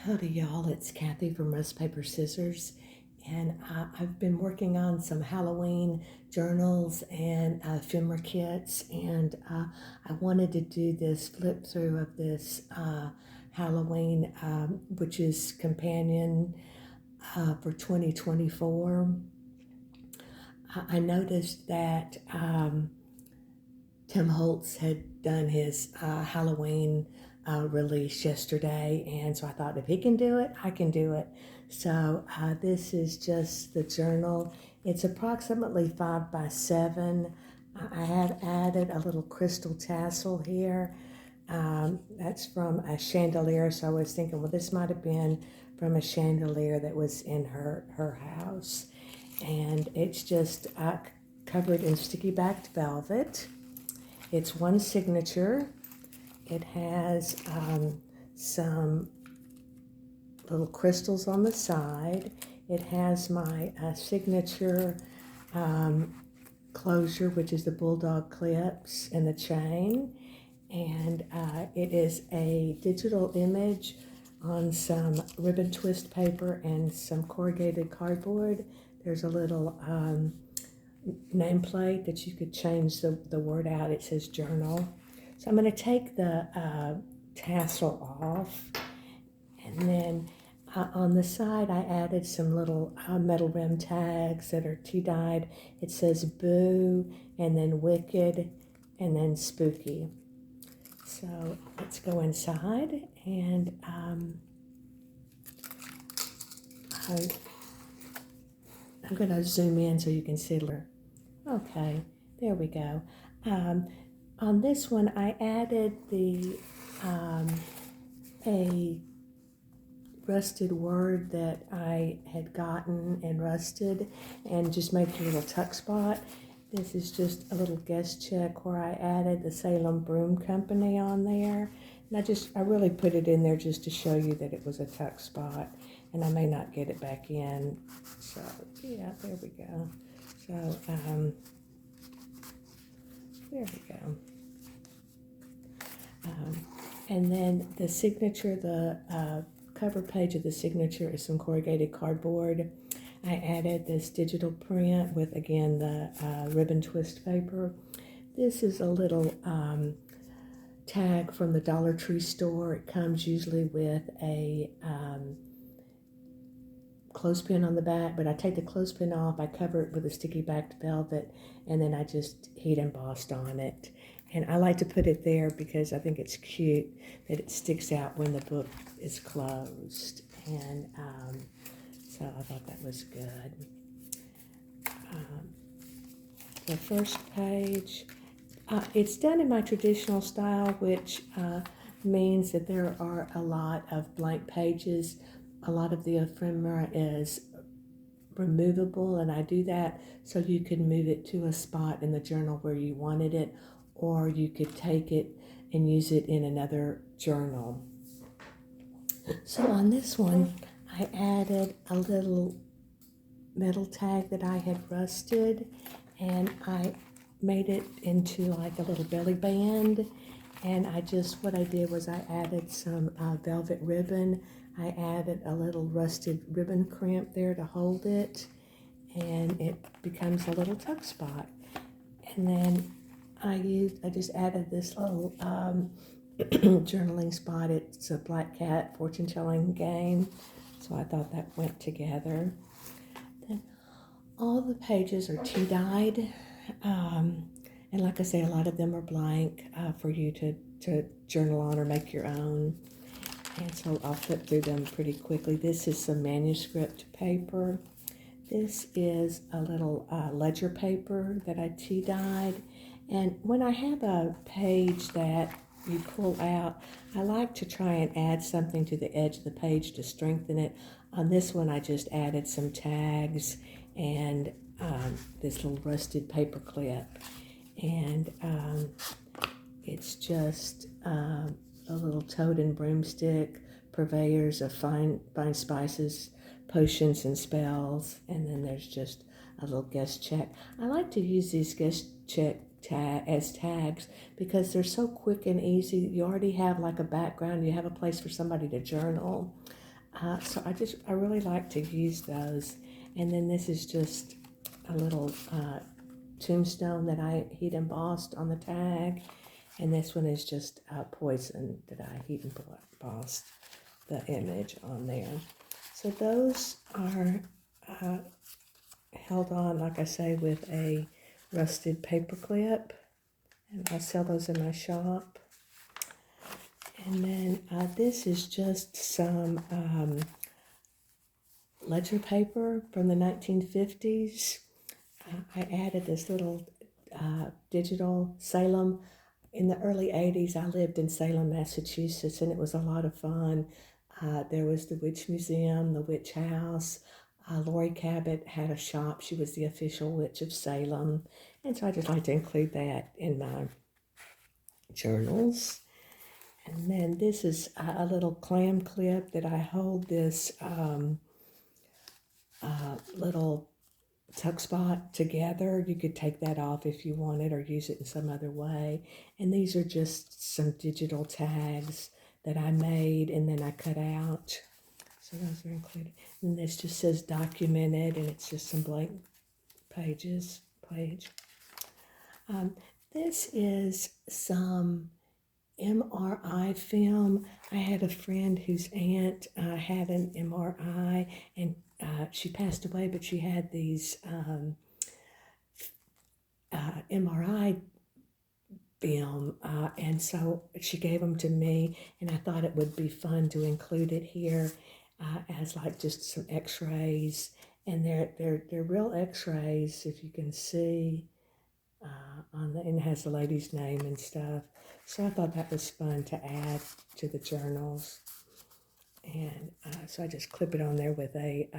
Howdy y'all, it's Kathy from RustPaperScissors, and I've been working on some Halloween journals and ephemera kits, and I wanted to do this flip through of this Halloween, which is companion for 2024. I noticed that Tim Holtz had done his Halloween release yesterday, and so I thought if he can do it, I can do it. So this is just the journal. It's approximately 5 by 7. I have added a little crystal tassel here. That's from a chandelier, so I was thinking, well, this might have been from a chandelier that was in her house. And it's just covered in sticky backed velvet. It's one signature. It has some little crystals on the side. It has my signature closure, which is the bulldog clips and the chain. And it is a digital image on some ribbon twist paper and some corrugated cardboard. There's a little nameplate that you could change the word out. It says journal. So I'm going to take the tassel off, and then on the side I added some little metal rim tags that are tea-dyed. It says boo, and then wicked, and then spooky. So let's go inside, and I'm going to zoom in so you can see. Okay, there we go. On this one, I added a rusted word that I had gotten and rusted, and just made a little tuck spot. This is just a little guest check where I added the Salem Broom Company on there. And I really put it in there just to show you that it was a tuck spot, and I may not get it back in. So yeah, there we go. So there we go. And then the signature, the cover page of the signature is some corrugated cardboard. I added this digital print with, again, the ribbon twist paper. This is a little tag from the Dollar Tree store. It comes usually with a clothespin on the back, but I take the clothespin off, I cover it with a sticky backed velvet, and then I just heat embossed on it. And I like to put it there because I think it's cute that it sticks out when the book is closed. And so I thought that was good. The first page, it's done in my traditional style, which means that there are a lot of blank pages. A lot of the ephemera is removable, and I do that so you can move it to a spot in the journal where you wanted it, or you could take it and use it in another journal. So on this one, I added a little metal tag that I had rusted, and I made it into like a little belly band. And what I did was I added some velvet ribbon. I added a little rusted ribbon crimp there to hold it, and it becomes a little tuck spot. And then I just added this little journaling spot. It's a black cat fortune telling game, so I thought that went together. Then all the pages are tea dyed, and like I say, a lot of them are blank for you to journal on or make your own. And so I'll flip through them pretty quickly. This is some manuscript paper. This is a little ledger paper that I tea dyed. And when I have a page that you pull out, I like to try and add something to the edge of the page to strengthen it. On this one, I just added some tags and this little rusted paper clip. And it's just a little toad and broomstick, purveyors of fine spices, potions, and spells. And then there's just a little guest check. I like to use these guest check as tags because they're so quick and easy. You already have like a background, you have a place for somebody to journal. So I really like to use those. And then this is just a little tombstone that I heat embossed on the tag. And this one is just poison that I heat embossed the image on there. So those are held on, like I say, with a rusted paper clip. And I sell those in my shop. And then this is just some ledger paper from the 1950s. I added this little digital Salem. In the early 80s, I lived in Salem, Massachusetts, and it was a lot of fun. There was the Witch Museum, the Witch House. Lori Cabot had a shop. She was the official witch of Salem. And so I just like to include that in my journals. And then this is a little clam clip that I hold this little tuck spot together. You could take that off if you wanted or use it in some other way. And these are just some digital tags that I made and then I cut out. So those are included. And this just says documented, and it's just some blank page. This is some MRI film. I had a friend whose aunt had an MRI, and she passed away, but she had these MRI film, and so she gave them to me, and I thought it would be fun to include it here as like just some x-rays, and they're real x-rays, if you can see and it has the lady's name and stuff. So I thought that was fun to add to the journals. And so I just clip it on there with a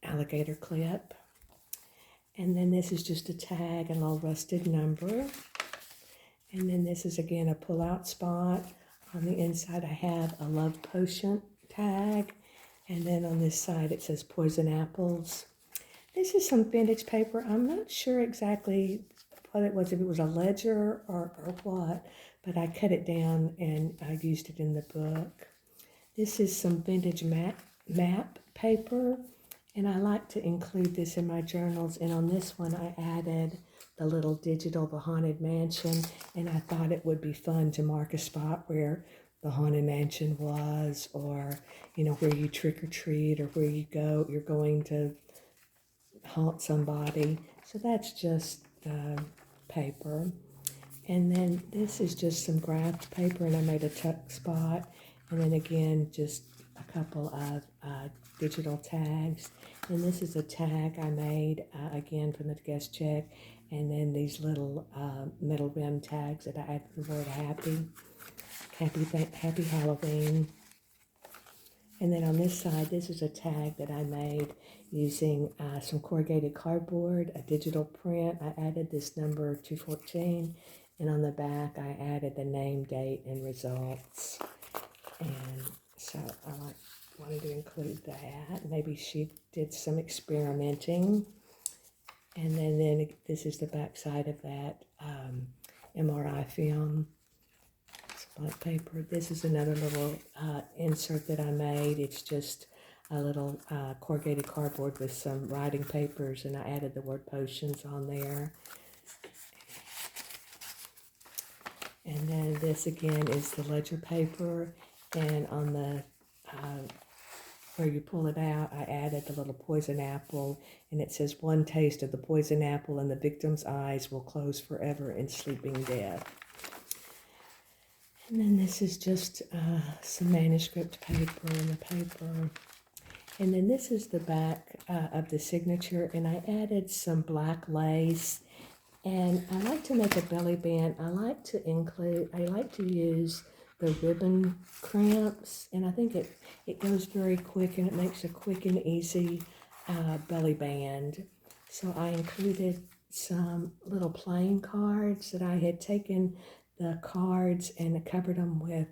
alligator clip. And then this is just a tag, a little rusted number. And then this is again a pull-out spot. On the inside I have a love potion tag. And then on this side it says poison apples. This is some vintage paper. I'm not sure exactly what it was, if it was a ledger or what, but I cut it down and I used it in the book. This is some vintage map paper, and I like to include this in my journals. And on this one I added the little digital The Haunted Mansion, and I thought it would be fun to mark a spot where the Haunted Mansion was, or where you trick or treat, or where you're going to haunt somebody. So that's just the paper. And then this is just some graphed paper, and I made a tuck spot. And then again, just a couple of digital tags. And this is a tag I made, again, from the guest check. And then these little metal rim tags that I add the word happy Halloween. And then on this side, this is a tag that I made using some corrugated cardboard, a digital print. I added this number 214, and on the back I added the name, date, and results. And so I wanted to include that. Maybe she did some experimenting. And then this is the back side of that MRI film. Blank paper. This is another little insert that I made. It's just a little corrugated cardboard with some writing papers, and I added the word potions on there. And then this again is the ledger paper, and on the where you pull it out, I added the little poison apple, and it says, "One taste of the poison apple and the victim's eyes will close forever in sleeping death." And then this is just some manuscript paper in the paper. And then this is the back of the signature, and I added some black lace. And I like to make a belly band. I like to use the ribbon crimps, and I think it goes very quick, and it makes a quick and easy belly band. So I included some little playing cards that I had taken the cards and covered them with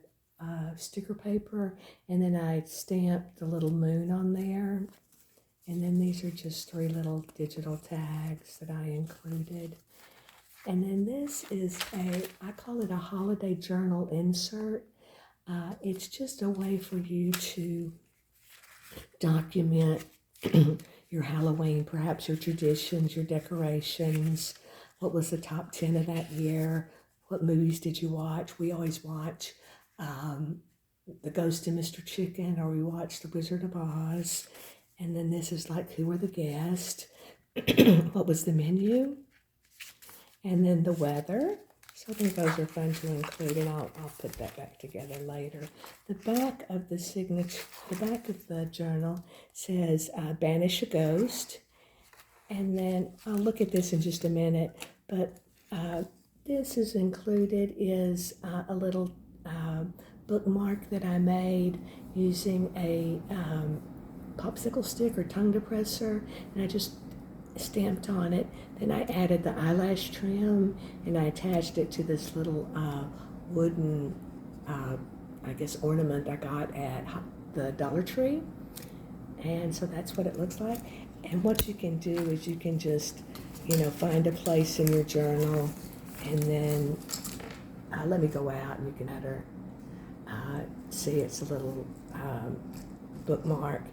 sticker paper, and then I stamped the little moon on there. And then these are just 3 little digital tags that I included. And then this is I call it a holiday journal insert. It's just a way for you to document your Halloween, perhaps your traditions, your decorations. What was the top 10 of that year? What movies did you watch? We always watch The Ghost and Mr. Chicken, or we watch The Wizard of Oz. And then this is like, who were the guests? What was the menu? And then the weather. So I think those are fun to include, and I'll put that back together later. The back of the signature, the back of the journal says banish a ghost. And then I'll look at this in just a minute, but this is included is a little bookmark that I made using a popsicle stick or tongue depressor, and I just stamped on it. Then I added the eyelash trim, and I attached it to this little wooden, I guess, ornament I got at the Dollar Tree. And so that's what it looks like. And what you can do is you can just, find a place in your journal, and then let me go out and you can see it's a little bookmark.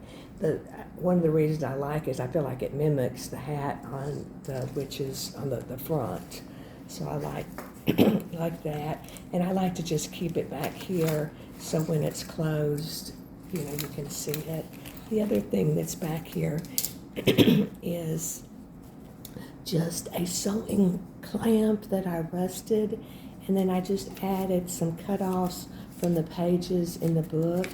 One of the reasons I like is I feel like it mimics the hat on the witches on the front. So I like that. And I like to just keep it back here so when it's closed, you can see it. The other thing that's back here is just a sewing clamp that I rusted, and then I just added some cutoffs from the pages in the book.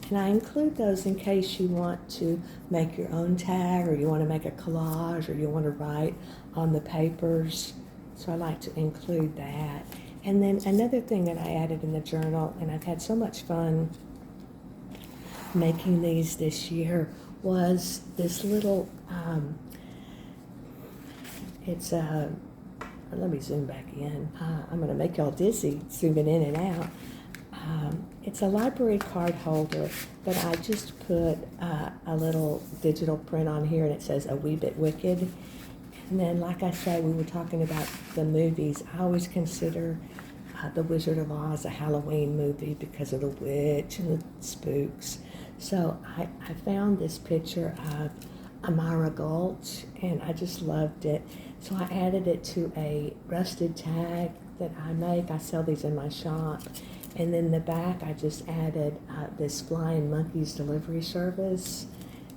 And I include those in case you want to make your own tag, or you want to make a collage, or you want to write on the papers. So I like to include that. And then another thing that I added in the journal, and I've had so much fun making these this year, was this little, let me zoom back in. I'm going to make y'all dizzy zooming in and out. It's a library card holder, but I just put a little digital print on here, and it says A Wee Bit Wicked. And then, like I say, we were talking about the movies. I always consider The Wizard of Oz a Halloween movie because of the witch and the spooks. So I found this picture of Amara Gulch, and I just loved it. So I added it to a rusted tag that I make. I sell these in my shop. And then the back, I just added this Flying Monkeys delivery service,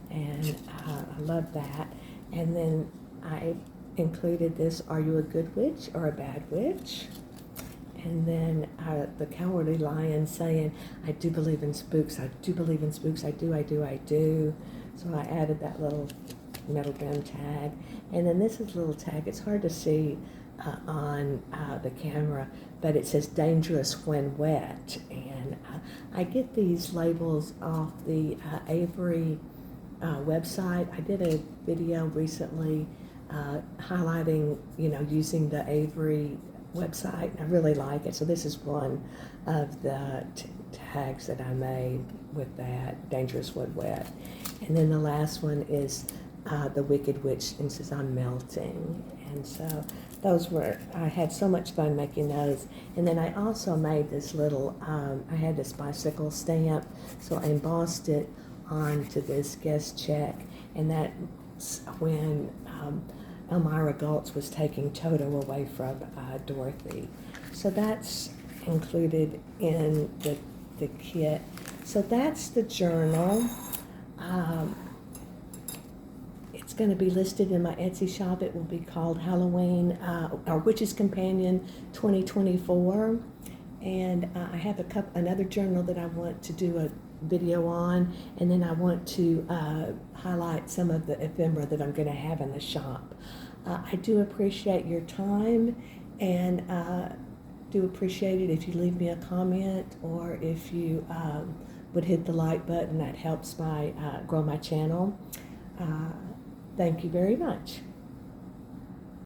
and I love that. And then I included this, are you a good witch or a bad witch? And then the Cowardly Lion saying, I do believe in spooks, I do believe in spooks, I do, I do, I do. So I added that little metal brim tag. And then this is a little tag. It's hard to see on the camera, but it says dangerous when wet. And I get these labels off the Avery website. I did a video recently highlighting, using the Avery website. I really like it. So this is one of the tags that I made with that, dangerous when wet. And then the last one is the Wicked Witch, and says I'm melting. And so I had so much fun making those. And then I also made this little, I had this bicycle stamp, so I embossed it onto this guest check, and that's when Elmira Gulch was taking Toto away from Dorothy. So that's included in the kit. So that's the journal. It's going to be listed in my Etsy shop. It will be called Halloween, or Witch's Companion 2024. And I have another journal that I want to do a video on, and then I want to highlight some of the ephemera that I'm going to have in the shop. I do appreciate your time, and do appreciate it if you leave me a comment, or if you would hit the like button. That helps grow my channel. Thank you very much.